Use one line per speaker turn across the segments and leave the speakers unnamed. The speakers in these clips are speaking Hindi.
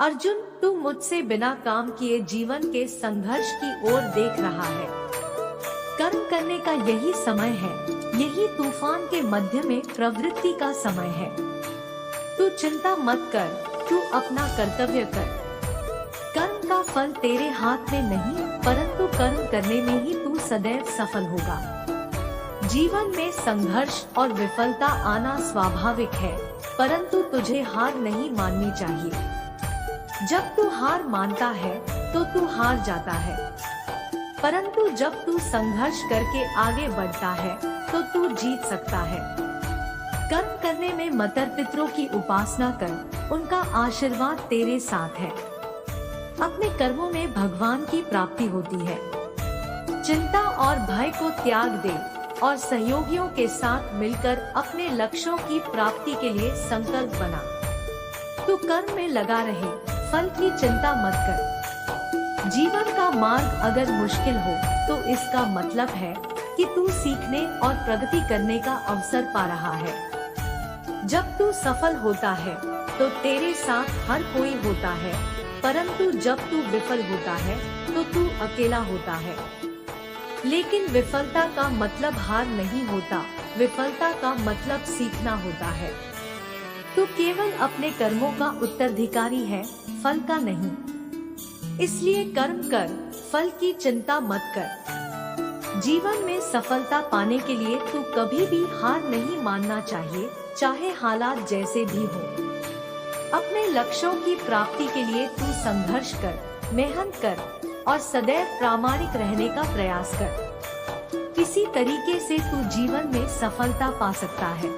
अर्जुन, तू मुझसे बिना काम किए जीवन के संघर्ष की ओर देख रहा है। कर्म करने का यही समय है, यही तूफान के मध्य में प्रवृत्ति का समय है। तू चिंता मत कर, तू अपना कर्तव्य कर। कर्म का फल तेरे हाथ में नहीं, परंतु कर्म करने में ही तू सदैव सफल होगा। जीवन में संघर्ष और विफलता आना स्वाभाविक है, परंतु तुझे हार नहीं माननी चाहिए। जब तू हार मानता है तो तू हार जाता है, परंतु जब तू संघर्ष करके आगे बढ़ता है तो तू जीत सकता है। कर्म करने में माता पितरों की उपासना कर, उनका आशीर्वाद तेरे साथ है। अपने कर्मों में भगवान की प्राप्ति होती है। चिंता और भय को त्याग दे और सहयोगियों के साथ मिलकर अपने लक्ष्यों की प्राप्ति के लिए संकल्प बना। तू कर्म में लगा रहे, फल की चिंता मत कर। जीवन का मार्ग अगर मुश्किल हो तो इसका मतलब है कि तू सीखने और प्रगति करने का अवसर पा रहा है। जब तू सफल होता है तो तेरे साथ हर कोई होता है, परंतु जब तू विफल होता है तो तू अकेला होता है। लेकिन विफलता का मतलब हार नहीं होता, विफलता का मतलब सीखना होता है। तू केवल अपने कर्मों का उत्तराधिकारी है, फल का नहीं। इसलिए कर्म कर, फल की चिंता मत कर। जीवन में सफलता पाने के लिए तू कभी भी हार नहीं मानना चाहिए, चाहे हालात जैसे भी हो। अपने लक्ष्यों की प्राप्ति के लिए तू संघर्ष कर, मेहनत कर और सदैव प्रामाणिक रहने का प्रयास कर। किसी तरीके से तू जीवन में सफलता पा सकता है।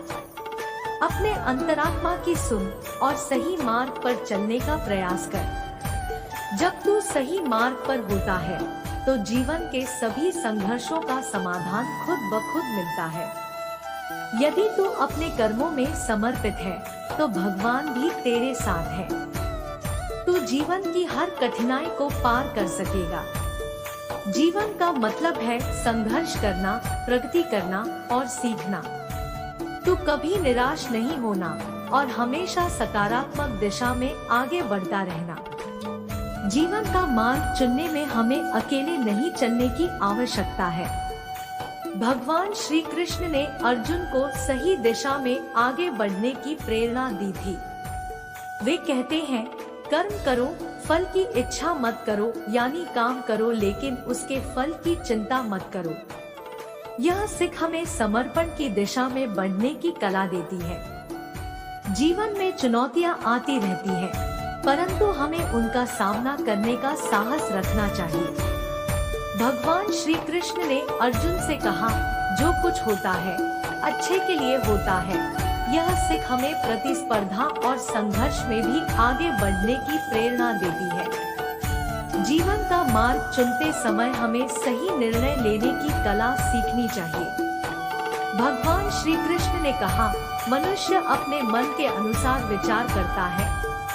अपने अंतरात्मा की सुन और सही मार्ग पर चलने का प्रयास कर। जब तू सही मार्ग पर होता है तो जीवन के सभी संघर्षों का समाधान खुद ब खुद मिलता है। यदि तू अपने कर्मों में समर्पित है तो भगवान भी तेरे साथ है। तू जीवन की हर कठिनाई को पार कर सकेगा। जीवन का मतलब है संघर्ष करना, प्रगति करना और सीखना। तू कभी निराश नहीं होना और हमेशा सकारात्मक दिशा में आगे बढ़ता रहना। जीवन का मार्ग चुनने में हमें अकेले नहीं चलने की आवश्यकता है। भगवान श्री कृष्ण ने अर्जुन को सही दिशा में आगे बढ़ने की प्रेरणा दी थी। वे कहते हैं, कर्म करो, फल की इच्छा मत करो, यानी काम करो लेकिन उसके फल की चिंता मत करो। यह सिख हमें समर्पण की दिशा में बढ़ने की कला देती है। जीवन में चुनौतियां आती रहती हैं, परंतु हमें उनका सामना करने का साहस रखना चाहिए। भगवान श्री कृष्ण ने अर्जुन से कहा, जो कुछ होता है अच्छे के लिए होता है। यह सिख हमें प्रतिस्पर्धा और संघर्ष में भी आगे बढ़ने की प्रेरणा देती है। जीवन का मार्ग चुनते समय हमें सही निर्णय लेने की कला सीखनी चाहिए। भगवान श्री कृष्ण ने कहा, मनुष्य अपने मन के अनुसार विचार करता है,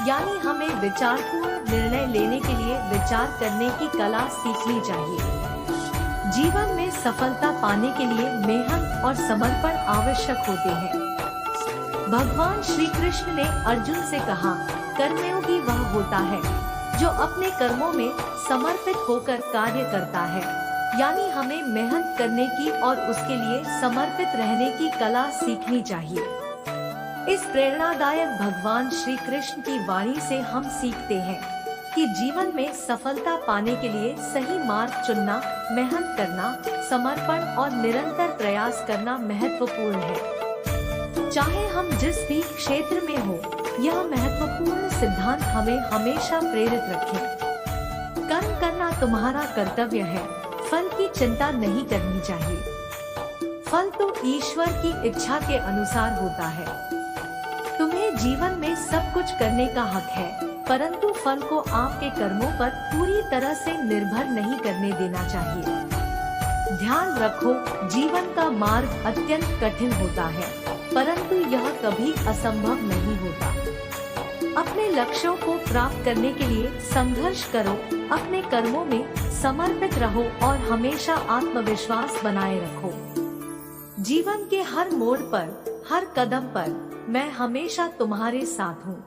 यानी हमें विचारपूर्ण निर्णय लेने के लिए विचार करने की कला सीखनी चाहिए। जीवन में सफलता पाने के लिए मेहनत और समर्पण आवश्यक होते हैं। भगवान श्री कृष्ण ने अर्जुन से कहा, कर्मयोगी वह होता है जो अपने कर्मों में समर्पित होकर कार्य करता है, यानी हमें मेहनत करने की और उसके लिए समर्पित रहने की कला सीखनी चाहिए। इस प्रेरणादायक भगवान श्री कृष्ण की वाणी से हम सीखते हैं कि जीवन में सफलता पाने के लिए सही मार्ग चुनना, मेहनत करना, समर्पण और निरंतर प्रयास करना महत्वपूर्ण है। चाहे हम जिस भी क्षेत्र में हो, यह महत्वपूर्ण सिद्धांत हमें हमेशा प्रेरित रखे। कर्म करना तुम्हारा कर्तव्य है, फल की चिंता नहीं करनी चाहिए। फल तो ईश्वर की इच्छा के अनुसार होता है। तुम्हें जीवन में सब कुछ करने का हक है, परंतु फल को आपके कर्मों पर पूरी तरह से निर्भर नहीं करने देना चाहिए। ध्यान रखो, जीवन का मार्ग अत्यंत कठिन होता है, परंतु यह कभी असंभव नहीं होता। अपने लक्ष्यों को प्राप्त करने के लिए संघर्ष करो, अपने कर्मों में समर्पित रहो और हमेशा आत्मविश्वास बनाए रखो। जीवन के हर मोड़ पर, हर कदम पर मैं हमेशा तुम्हारे साथ हूँ।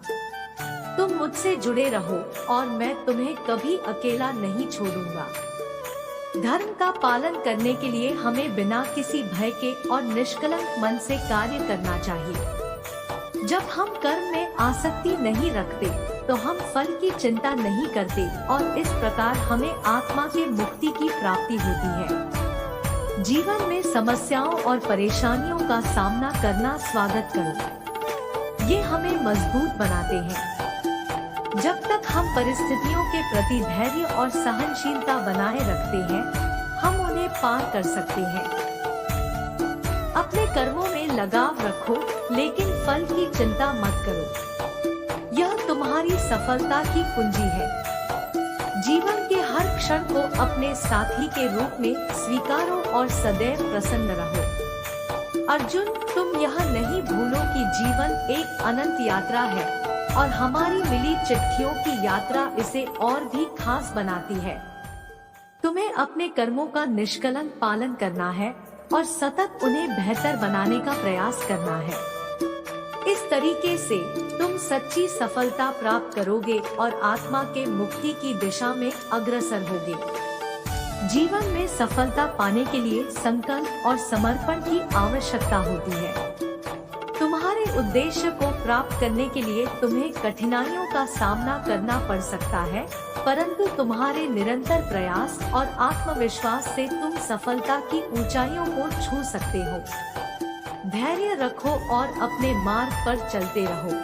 तुम मुझसे जुड़े रहो और मैं तुम्हें कभी अकेला नहीं छोड़ूंगा। धर्म का पालन करने के लिए हमें बिना किसी भय के और निष्कलंक मन से कार्य करना चाहिए। जब हम कर्म में आसक्ति नहीं रखते तो हम फल की चिंता नहीं करते और इस प्रकार हमें आत्मा के मुक्ति की प्राप्ति होती है। जीवन में समस्याओं और परेशानियों का सामना करना स्वागत करो, ये हमें मजबूत बनाते हैं। जब तक हम परिस्थितियों के प्रति धैर्य और सहनशीलता बनाए रखते हैं, हम उन्हें पार कर सकते हैं। अपने कर्मों में लगाव रखो, लेकिन फल की चिंता मत करो। यह तुम्हारी सफलता की कुंजी है। जीवन के हर क्षण को अपने साथी के रूप में स्वीकारो और सदैव प्रसन्न रहो। अर्जुन, तुम यह नहीं भूलो कि जीवन एक अनंत यात्रा है और हमारी मिली चिट्ठियों की यात्रा इसे और भी खास बनाती है। तुम्हें अपने कर्मों का निष्कलंक पालन करना है और सतत उन्हें बेहतर बनाने का प्रयास करना है। इस तरीके से तुम सच्ची सफलता प्राप्त करोगे और आत्मा के मुक्ति की दिशा में अग्रसर होगे। जीवन में सफलता पाने के लिए संकल्प और समर्पण की आवश्यकता होती है। तुम्हारे उद्देश्य को प्राप्त करने के लिए तुम्हें कठिनाइयों का सामना करना पड़ सकता है, परंतु तुम्हारे निरंतर प्रयास और आत्मविश्वास से तुम सफलता की ऊंचाइयों को छू सकते हो। धैर्य रखो और अपने मार्ग पर चलते रहो।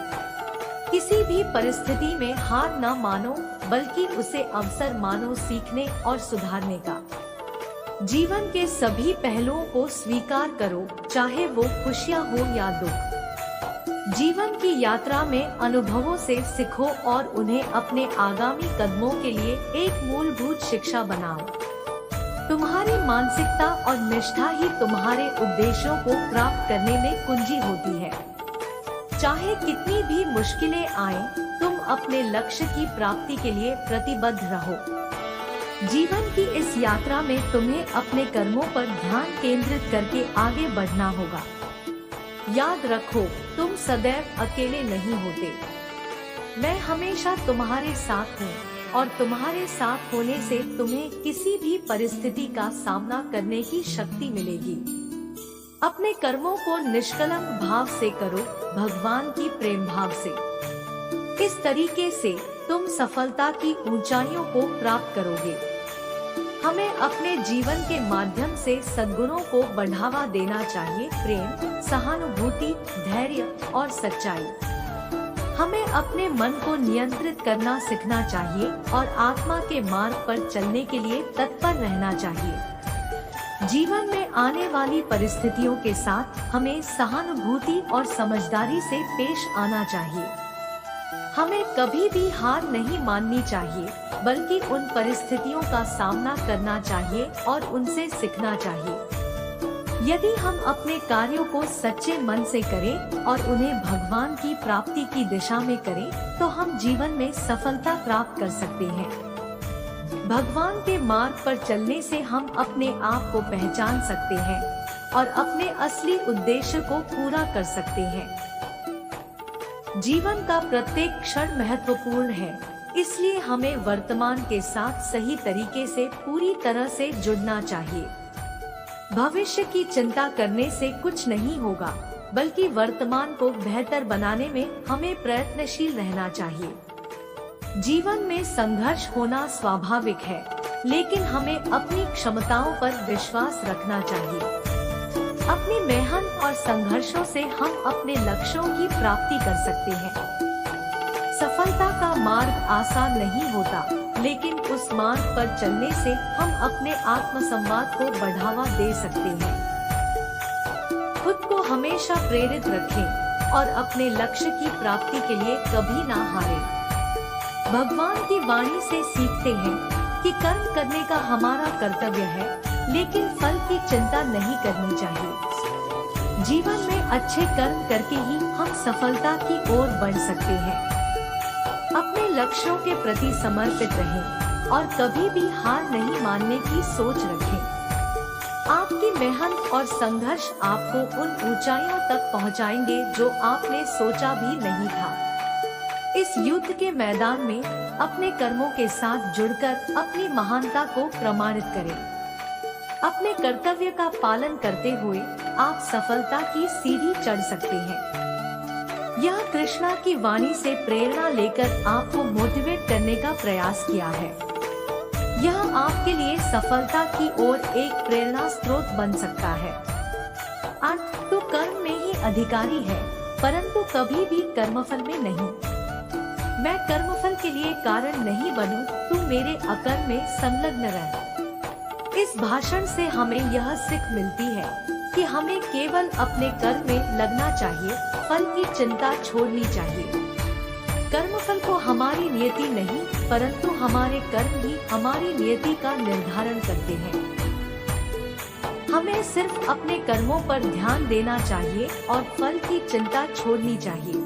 किसी भी परिस्थिति में हार न मानो, बल्कि उसे अवसर मानो सीखने और सुधारने का। जीवन के सभी पहलुओं को स्वीकार करो, चाहे वो खुशियाँ हो या दुख। जीवन की यात्रा में अनुभवों से सीखो और उन्हें अपने आगामी कदमों के लिए एक मूलभूत शिक्षा बनाओ। तुम्हारी मानसिकता और निष्ठा ही तुम्हारे उद्देश्यों को प्राप्त करने में कुंजी होती है। चाहे कितनी भी मुश्किलें आएं, तुम अपने लक्ष्य की प्राप्ति के लिए प्रतिबद्ध रहो। जीवन की इस यात्रा में तुम्हें अपने कर्मों पर ध्यान केंद्रित करके आगे बढ़ना होगा। याद रखो, तुम सदैव अकेले नहीं होते। मैं हमेशा तुम्हारे साथ हूँ और तुम्हारे साथ होने से तुम्हें किसी भी परिस्थिति का सामना करने की शक्ति मिलेगी। अपने कर्मों को निष्कलंक भाव से करो, भगवान की प्रेम भाव से। इस तरीके से तुम सफलता की ऊंचाइयों को प्राप्त करोगे। हमें अपने जीवन के माध्यम से सद्गुणों को बढ़ावा देना चाहिए, प्रेम, सहानुभूति, धैर्य और सच्चाई। हमें अपने मन को नियंत्रित करना सीखना चाहिए और आत्मा के मार्ग पर चलने के लिए तत्पर रहना चाहिए। जीवन में आने वाली परिस्थितियों के साथ हमें सहानुभूति और समझदारी से पेश आना चाहिए। हमें कभी भी हार नहीं माननी चाहिए, बल्कि उन परिस्थितियों का सामना करना चाहिए और उनसे सीखना चाहिए। यदि हम अपने कार्यों को सच्चे मन से करें और उन्हें भगवान की प्राप्ति की दिशा में करें, तो हम जीवन में सफलता प्राप्त कर सकते हैं। भगवान के मार्ग पर चलने से हम अपने आप को पहचान सकते हैं और अपने असली उद्देश्य को पूरा कर सकते हैं। जीवन का प्रत्येक क्षण महत्वपूर्ण है, इसलिए हमें वर्तमान के साथ सही तरीके से पूरी तरह से जुड़ना चाहिए। भविष्य की चिंता करने से कुछ नहीं होगा, बल्कि वर्तमान को बेहतर बनाने में हमें प्रयत्नशील रहना चाहिए। जीवन में संघर्ष होना स्वाभाविक है, लेकिन हमें अपनी क्षमताओं पर विश्वास रखना चाहिए। अपनी मेहनत और संघर्षों से हम अपने लक्ष्यों की प्राप्ति कर सकते हैं। सफलता का मार्ग आसान नहीं होता, लेकिन उस मार्ग पर चलने से हम अपने आत्मसंवाद को बढ़ावा दे सकते हैं। खुद को हमेशा प्रेरित रखें और अपने लक्ष्य की प्राप्ति के लिए कभी ना हारें। भगवान की वाणी से सीखते हैं कि कर्म करने का हमारा कर्तव्य है, लेकिन फल की चिंता नहीं करनी चाहिए। जीवन में अच्छे कर्म करके ही हम सफलता की ओर बढ़ सकते हैं। अपने लक्ष्यों के प्रति समर्पित रहें और कभी भी हार नहीं मानने की सोच रखें। आपकी मेहनत और संघर्ष आपको उन ऊंचाइयों तक पहुंचाएंगे जो आपने सोचा भी नहीं था। इस युद्ध के मैदान में अपने कर्मों के साथ जुड़कर अपनी महानता को प्रमाणित करें। अपने कर्तव्य का पालन करते हुए आप सफलता की सीढ़ी चढ़ सकते हैं। यह कृष्णा की वाणी से प्रेरणा लेकर आपको मोटिवेट करने का प्रयास किया है। यह आपके लिए सफलता की ओर एक प्रेरणा स्रोत बन सकता है। अंत तो कर्म में ही अधिकारी है, परंतु कभी भी कर्मफल में नहीं। मैं कर्मफल के लिए कारण नहीं बनूं, तू मेरे अकर्म में संलग्न रह। इस भाषण से हमें यह सीख मिलती है कि हमें केवल अपने कर्म में लगना चाहिए, फल की चिंता छोड़नी चाहिए। कर्मफल को हमारी नियति नहीं, परंतु हमारे कर्म ही हमारी नियति का निर्धारण करते हैं। हमें सिर्फ अपने कर्मों पर ध्यान देना चाहिए और फल की चिंता छोड़नी चाहिए।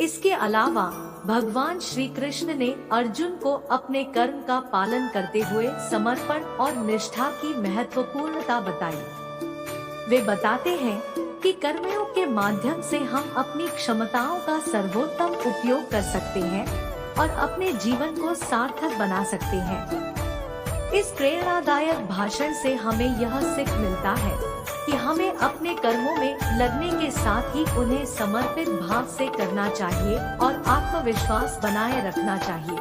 इसके अलावा भगवान श्री कृष्ण ने अर्जुन को अपने कर्म का पालन करते हुए समर्पण और निष्ठा की महत्वपूर्णता बताई। वे बताते हैं कि कर्मयों के माध्यम से हम अपनी क्षमताओं का सर्वोत्तम उपयोग कर सकते हैं और अपने जीवन को सार्थक बना सकते हैं। इस प्रेरणादायक भाषण से हमें यह सीख मिलता है कि हमें अपने कर्मों में लगने के साथ ही उन्हें समर्पित भाव से करना चाहिए और आत्मविश्वास बनाए रखना चाहिए।